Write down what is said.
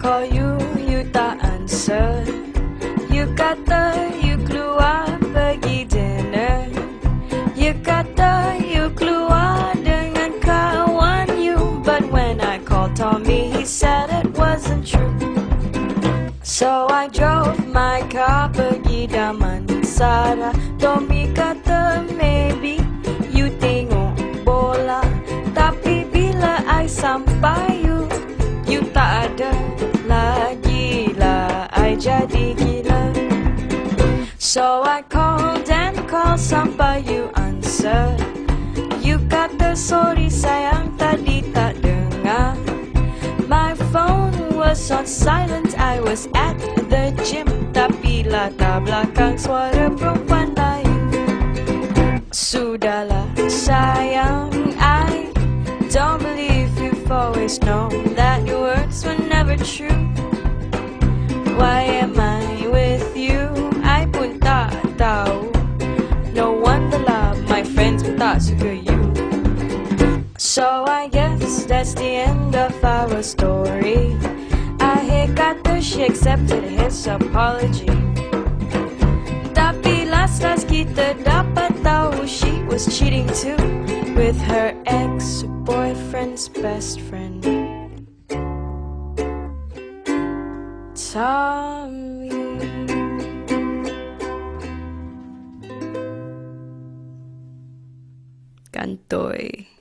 call you, you tak answer. You kata you keluar pergi dinner. You kata you keluar dengan kawan you. But when I called Tommy, he said it wasn't true. So I drove my car pergi Damansara. Tommy kata maybe you tengok bola. Tapi bila I sampai you tak ada lagi lah. I jadi gila. So I called and called sampai you answer. You kata sorry sayang tadi tak dengar. My phone was on silent, I was at the gym. Tapi latar belakang suara perempuan lain. Sudahlah sayang, I don't believe you've always known that your words were never true. Why am I with you? I pun tak tahu. No wonder lah my friends pun tak suka you. So I guess that's the end of our story. Akhir kata she accepted his apology. Tapi last kita dapat tahu she was cheating too with her ex-boyfriend's best friend, Tommy. Kantoy.